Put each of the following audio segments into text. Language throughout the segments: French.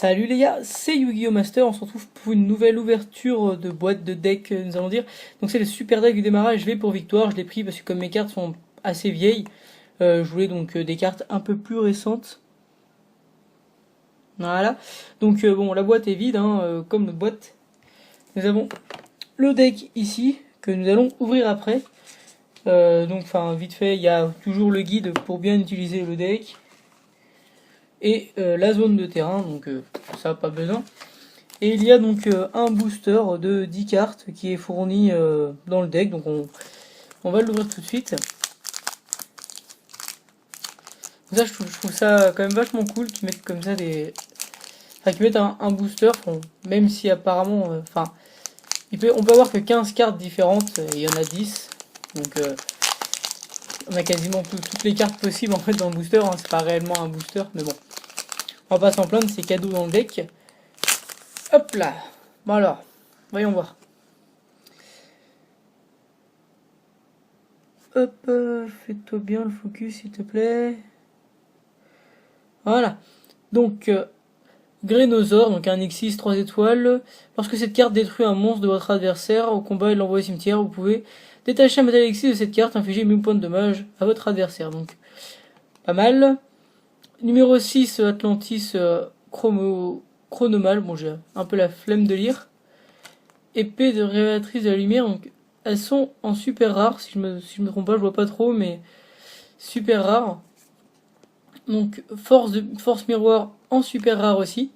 Salut les gars, c'est Yu-Gi-Oh Master, on se retrouve pour une nouvelle ouverture de boîte de deck, nous allons dire. Donc c'est le super deck du démarrage, V pour victoire, je l'ai pris parce que comme mes cartes sont assez vieilles, je voulais donc des cartes un peu plus récentes. Voilà, donc bon, la boîte est vide, comme notre boîte. Nous avons le deck ici, que nous allons ouvrir après. Donc enfin, vite fait, il y a toujours le guide pour bien utiliser le deck. Et la zone de terrain, donc ça pas besoin. Et il y a donc un booster de 10 cartes qui est fourni dans le deck, donc on va l'ouvrir tout de suite. Ça, je trouve ça quand même vachement cool qu'ils mettent comme ça des... Enfin, qu'ils mettent un booster, bon, même si apparemment... Enfin, on peut avoir que 15 cartes différentes, et il y en a 10. Donc on a quasiment toutes les cartes possibles en fait dans le booster, c'est pas réellement un booster, mais bon. On va pas s'en plaindre, c'est cadeau dans le deck. Hop là. Bon alors, voyons voir. Hop, fais-toi bien le focus s'il te plaît. Voilà. Donc, Grénosaure, donc un X6 3 étoiles. Lorsque cette carte détruit un monstre de votre adversaire au combat et l'envoie au cimetière, vous pouvez détacher un matériel X6 de cette carte, infliger 1000 points de dommage à votre adversaire. Donc, pas mal. Numéro 6, Atlantis Chronomal. Bon, j'ai un peu la flemme de lire. Épée de révélatrice de la lumière. Donc, elles sont en super rare. Si je me trompe pas, je vois pas trop, mais super rare. Donc, force miroir en super rare aussi.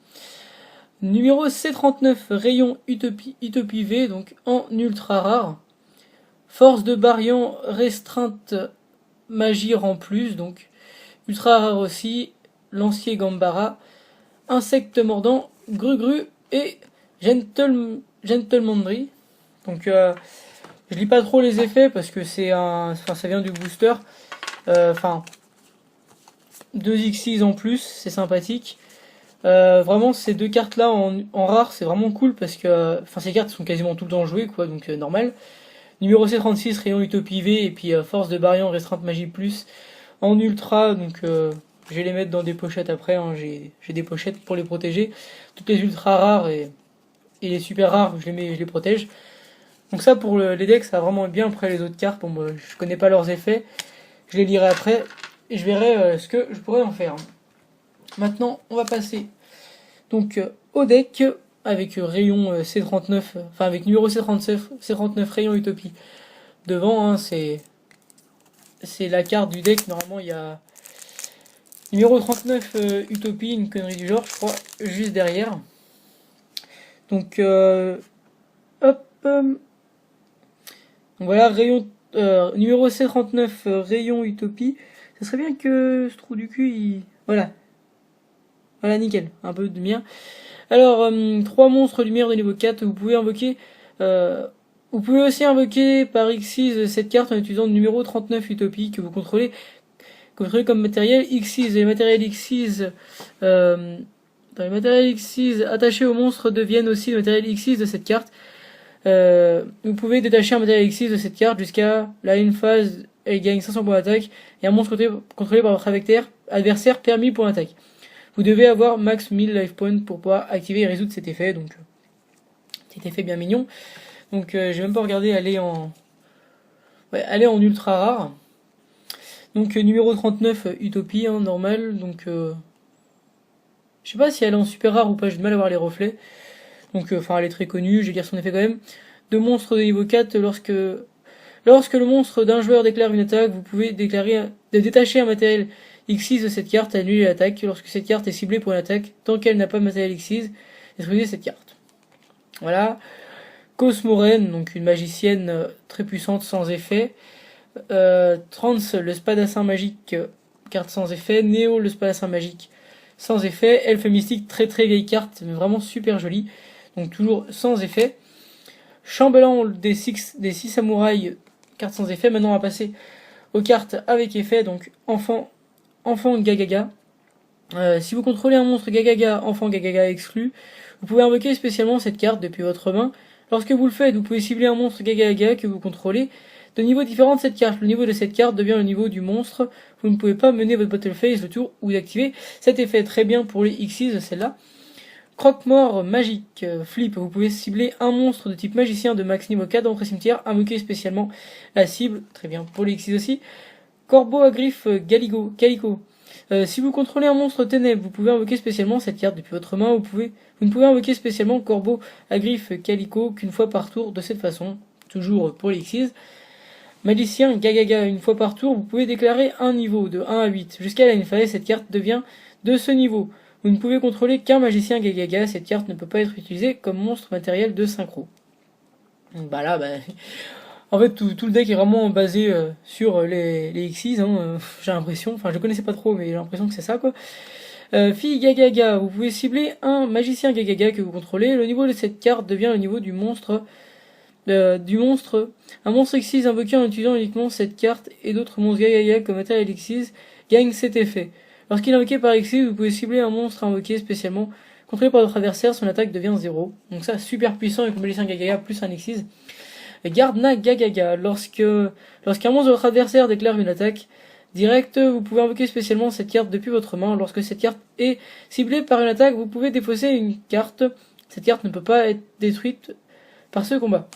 Numéro C39, rayon Utopie V, donc en ultra rare. Force de Barian restreinte magie en plus, donc ultra rare aussi. Lancier Gambara, insecte mordant, Gru et Gentlemanry. Donc je lis pas trop les effets parce que ça vient du booster. Enfin 2x6 en plus, c'est sympathique. Vraiment ces deux cartes là en rare c'est vraiment cool parce que ces cartes sont quasiment tout le temps jouées quoi, donc normal. Numéro C36 rayon Utopie V et puis force de Barian restreinte magie plus en ultra, donc je vais les mettre dans des pochettes après, j'ai des pochettes pour les protéger. Toutes les ultra rares et les super rares, je les protège. Donc ça pour les decks, ça va vraiment bien. Après les autres cartes, bon, moi, je connais pas leurs effets. Je les lirai après et je verrai ce que je pourrais en faire. Maintenant, on va passer donc au deck avec rayon C39, enfin avec numéro C39 rayon Utopie. Devant, c'est la carte du deck. Normalement, il y a numéro 39 Utopie, une connerie du genre, je crois, juste derrière. Donc, hop. Donc voilà, rayon numéro C39 rayon Utopie. Ça serait bien que ce trou du cul, voilà. Voilà, nickel. Un peu de mien. Alors, 3 monstres lumière de niveau 4, vous pouvez invoquer... vous pouvez aussi invoquer par X6 cette carte en utilisant le numéro 39 Utopie que vous contrôlez comme matériel X6. Et les matériels X6... les matériels X6 attachés au monstre deviennent aussi le matériel X6 de cette carte. Vous pouvez détacher un matériel X6 de cette carte jusqu'à la une phase, elle gagne 500 points d'attaque, et un monstre contrôlé par votre adversaire permis pour l'attaque. Vous devez avoir max 1000 life points pour pouvoir activer et résoudre cet effet, donc cet effet bien mignon. Donc j'ai même pas regardé aller en ultra rare. Donc numéro 39 Utopie, normal, donc je sais pas si elle est en super rare ou pas, j'ai du mal à voir les reflets. Donc elle est très connue, je vais dire son effet quand même. Deux monstres de niveau 4, lorsque le monstre d'un joueur déclare une attaque, vous pouvez détacher un matériel X6 de cette carte, annuler l'attaque. Lorsque cette carte est ciblée pour une attaque, tant qu'elle n'a pas de matériel X6, détruisez cette carte. Voilà. Cosmoren, donc une magicienne très puissante sans effet. Trans, le spadassin magique, carte sans effet. Néo, le spadassin magique, sans effet. Elfe mystique, très très vieille carte, mais vraiment super jolie. Donc toujours sans effet. Chambellan des 6 samouraïs, carte sans effet. Maintenant on va passer aux cartes avec effet. Donc enfant Gagaga. Si vous contrôlez un monstre Gagaga, enfant Gagaga exclu, vous pouvez invoquer spécialement cette carte depuis votre main. Lorsque vous le faites, vous pouvez cibler un monstre Gagaga que vous contrôlez de niveau différent de cette carte. Le niveau de cette carte devient le niveau du monstre. Vous ne pouvez pas mener votre battle phase le tour où vous activez cet effet. Très bien pour les X6 de celle-là. Croque-mort magique, flip, vous pouvez cibler un monstre de type magicien de max niveau 4 dans votre cimetière, invoquer spécialement la cible, très bien pour les Xyz aussi. Corbeau à griffes Calico. Si vous contrôlez un monstre ténèbres, vous pouvez invoquer spécialement cette carte depuis votre main, vous ne pouvez invoquer spécialement Corbeau à griffes Calico qu'une fois par tour de cette façon, toujours pour les Xyz. Magicien Gagaga, une fois par tour, vous pouvez déclarer un niveau de 1 à 8. Jusqu'à la phase, cette carte devient de ce niveau. Vous ne pouvez contrôler qu'un magicien Gagaga, cette carte ne peut pas être utilisée comme monstre matériel de synchro. Donc bah là, en fait tout le deck est vraiment basé sur les Xyz, j'ai l'impression, enfin je connaissais pas trop mais j'ai l'impression que c'est ça quoi. Fille Gagaga, vous pouvez cibler un magicien Gagaga que vous contrôlez, le niveau de cette carte devient le niveau du monstre. Un monstre Xyz invoqué en utilisant uniquement cette carte et d'autres monstres Gagaga comme matériel Xyz gagne cet effet. Lorsqu'il est invoqué par Xyz, vous pouvez cibler un monstre invoqué spécialement contrôlé par votre adversaire, son attaque devient 0. Donc ça, super puissant avec le magicien Gagaga plus un Xyz. Gardna Gagaga, lorsqu'un monstre de votre adversaire déclare une attaque directe, vous pouvez invoquer spécialement cette carte depuis votre main. Lorsque cette carte est ciblée par une attaque, vous pouvez défausser une carte. Cette carte ne peut pas être détruite par ce combat.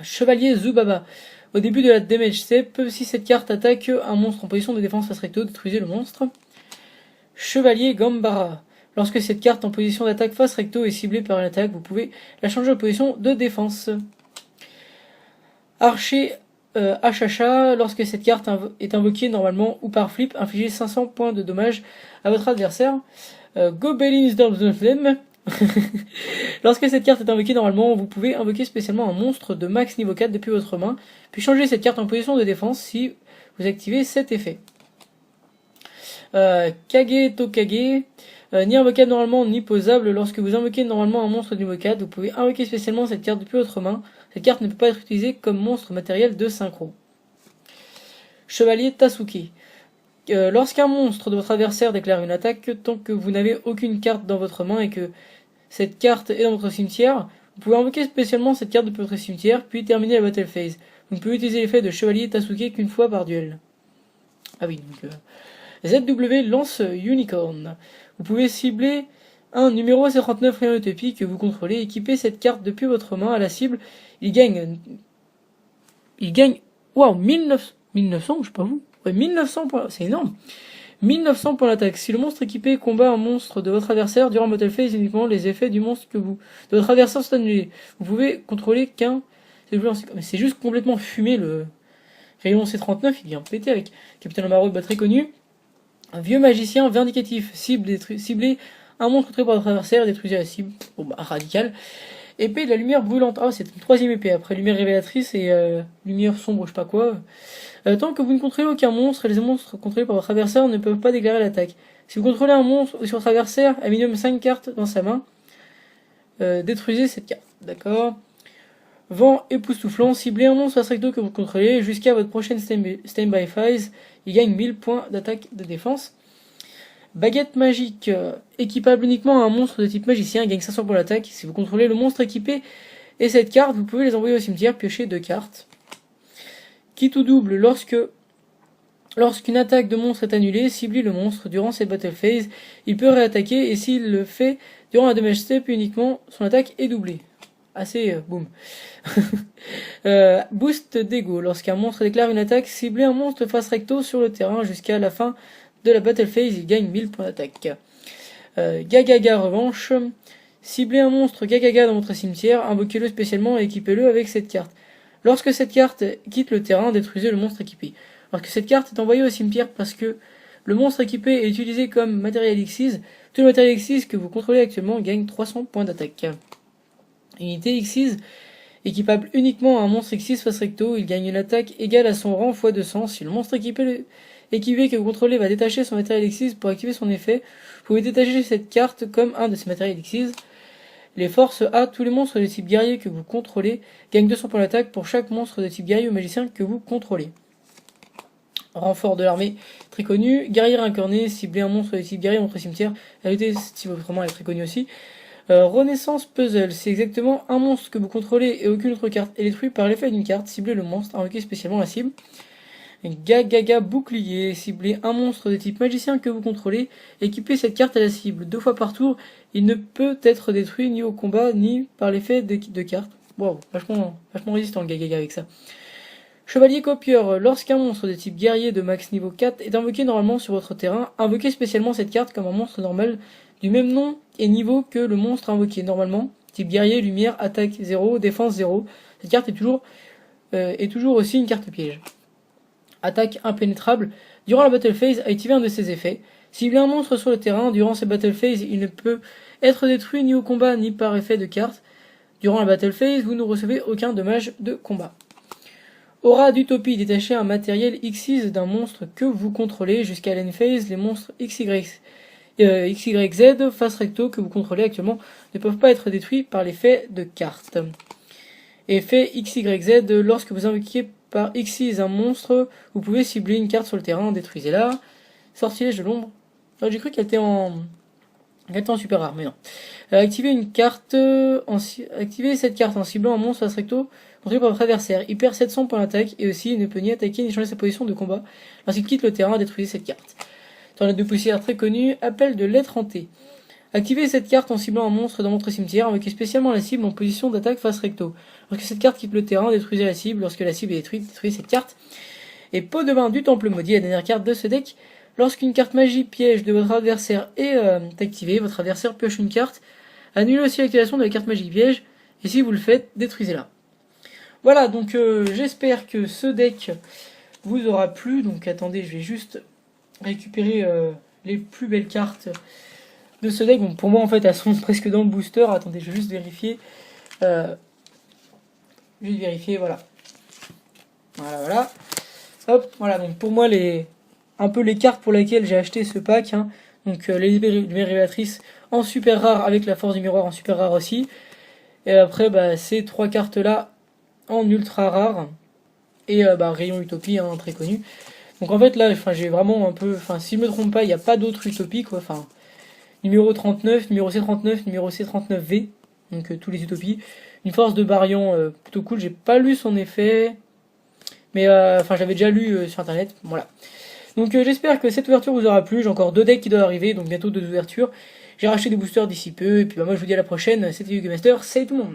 Chevalier Zubaba. Au début de la damage step, si cette carte attaque un monstre en position de défense face recto, détruisez le monstre. Chevalier Gambara. Lorsque cette carte en position d'attaque face recto est ciblée par une attaque, vous pouvez la changer en position de défense. Archer Achacha. Lorsque cette carte est invoquée normalement ou par flip, infligez 500 points de dommages à votre adversaire. Gobelins dans the Flame. Lorsque cette carte est invoquée normalement, vous pouvez invoquer spécialement un monstre de max niveau 4 depuis votre main, puis changer cette carte en position de défense si vous activez cet effet. Kage Tokage, ni invocable normalement ni posable. Lorsque vous invoquez normalement un monstre de niveau 4, vous pouvez invoquer spécialement cette carte depuis votre main. Cette carte ne peut pas être utilisée comme monstre matériel de synchro. Chevalier Tasuke. Lorsqu'un monstre de votre adversaire déclare une attaque, tant que vous n'avez aucune carte dans votre main et que cette carte est dans votre cimetière, vous pouvez invoquer spécialement cette carte depuis votre cimetière, puis terminer la battle phase. Vous ne pouvez utiliser l'effet de Chevalier Tasuke qu'une fois par duel. Ah oui, donc ZW Lance Unicorn. Vous pouvez cibler un numéro C39 Rayon Utopie que vous contrôlez, équiper cette carte depuis votre main à la cible. Il gagne, waouh, 1900, je sais pas vous. Ouais, 1900 points, c'est énorme. 1900 points d'attaque. Si le monstre équipé combat un monstre de votre adversaire durant Battle Phase, uniquement les effets du monstre de votre adversaire sont annulés. Vous pouvez contrôler qu'un. C'est juste complètement fumé le rayon C39, il vient péter avec Capitaine Amaro, très connu. Un vieux magicien vindicatif. Ciblez un monstre contrôlé par votre adversaire, détruisez la cible. Bon bah, radical. Épée de la lumière brûlante. Ah, c'est une troisième épée. Après lumière révélatrice et lumière sombre, je sais pas quoi. Tant que vous ne contrôlez aucun monstre, les monstres contrôlés par votre adversaire ne peuvent pas déclarer l'attaque. Si vous contrôlez un monstre ou sur votre adversaire, à minimum 5 cartes dans sa main, détruisez cette carte. D'accord. Vent époustouflant. Ciblez un monstre face recto que vous contrôlez jusqu'à votre prochaine stand-by phase. Il gagne 1000 points d'attaque de défense. Baguette magique, équipable uniquement à un monstre de type magicien, il gagne 500 points d'attaque. Si vous contrôlez le monstre équipé et cette carte, vous pouvez les envoyer au cimetière, piocher 2 cartes. Qui tout double, lorsqu'une attaque de monstre est annulée, ciblez le monstre durant cette battle phase, il peut réattaquer et s'il le fait durant la damage step uniquement, son attaque est doublée. Assez boum. Boost d'ego, lorsqu'un monstre déclare une attaque, ciblez un monstre face recto sur le terrain jusqu'à la fin de la battle phase, il gagne 1000 points d'attaque. Gagaga revanche, ciblez un monstre Gagaga dans votre cimetière, invoquez-le spécialement et équipez-le avec cette carte. Lorsque cette carte quitte le terrain, détruisez le monstre équipé. Lorsque cette carte est envoyée au cimetière parce que le monstre équipé est utilisé comme matériel Xyz, tout le matériel Xyz que vous contrôlez actuellement gagne 300 points d'attaque. Unité Xyz, équipable uniquement à un monstre Xyz face recto, il gagne une attaque égale à son rang x 200. Si le monstre équipé que vous contrôlez va détacher son matériel Xyz pour activer son effet, vous pouvez détacher cette carte comme un de ses matériels Xyz. Les forces A, tous les monstres de type guerrier que vous contrôlez gagnent 200 points d'attaque pour chaque monstre de type guerrier ou magicien que vous contrôlez. Renfort de l'armée, très connu. Guerrier incarné, ciblez un monstre de type guerrier dans votre cimetière. La unité si autrement elle est très connue aussi. Renaissance puzzle, c'est exactement un monstre que vous contrôlez et aucune autre carte est détruite par l'effet d'une carte. Ciblez le monstre, invoquez spécialement la cible. Gagaga bouclier. Ciblez un monstre de type magicien que vous contrôlez. Équipez cette carte à la cible 2 fois par tour. Il ne peut être détruit ni au combat ni par l'effet de carte. Wow, vachement résistant le Gagaga avec ça. Chevalier copieur. Lorsqu'un monstre de type guerrier de max niveau 4 est invoqué normalement sur votre terrain, invoquez spécialement cette carte comme un monstre normal du même nom et niveau que le monstre invoqué normalement. Type guerrier, lumière, attaque 0, défense 0. Cette carte est toujours aussi une carte piège. Attaque impénétrable. Durant la battle phase, activez un de ses effets. S'il y a un monstre sur le terrain, durant cette battle phase, il ne peut être détruit ni au combat ni par effet de carte. Durant la battle phase, vous ne recevez aucun dommage de combat. Aura d'Utopie, détachez un matériel X6 d'un monstre que vous contrôlez jusqu'à l'end phase. Les monstres XYZ face recto que vous contrôlez actuellement ne peuvent pas être détruits par l'effet de carte. Effet XYZ, lorsque vous invoquez par X6 un monstre, vous pouvez cibler une carte sur le terrain, détruisez-la. Sortilège de l'ombre. J'ai cru qu'elle était en super rare, mais non. Activez cette carte en ciblant un monstre face recto contrôlé par votre adversaire. Il perd 700 points d'attaque et aussi il ne peut ni attaquer ni changer sa position de combat. Lorsqu'il quitte le terrain, détruisez cette carte. Tornade de poussière très connu, appel de lettre hantée. Activez cette carte en ciblant un monstre dans votre cimetière, invoquez spécialement la cible en position d'attaque face recto. Lorsque cette carte quitte le terrain, détruisez la cible. Lorsque la cible est détruite, détruisez cette carte. Et pot de bain du temple maudit, la dernière carte de ce deck. Lorsqu'une carte magie piège de votre adversaire est activée, votre adversaire pioche une carte. Annulez aussi l'activation de la carte magie piège. Et si vous le faites, détruisez-la. Voilà, donc j'espère que ce deck vous aura plu. Donc attendez, je vais juste récupérer les plus belles cartes de ce deck. Bon, pour moi, en fait, elles sont presque dans le booster. Attendez, je vais juste vérifier. Voilà. Voilà. Hop, voilà. Donc pour moi, un peu les cartes pour lesquelles j'ai acheté ce pack. Hein. Donc les lumières révélatrices en super rare avec la force du miroir en super rare aussi. Et après, ces 3 cartes-là en ultra rare. Et Rayon Utopie, hein, très connu. Donc en fait là, j'ai vraiment un peu... si je me trompe pas, il n'y a pas d'autre Utopie, quoi. Numéro 39, numéro C39, numéro C39V. Donc tous les Utopies. Une force de Baryon plutôt cool. J'ai pas lu son effet. Mais j'avais déjà lu sur internet. Voilà. Donc j'espère que cette ouverture vous aura plu. J'ai encore 2 decks qui doivent arriver. Donc bientôt 2 ouvertures. J'ai racheté des boosters d'ici peu. Et puis moi je vous dis à la prochaine. C'était Hugo Master. Salut tout le monde.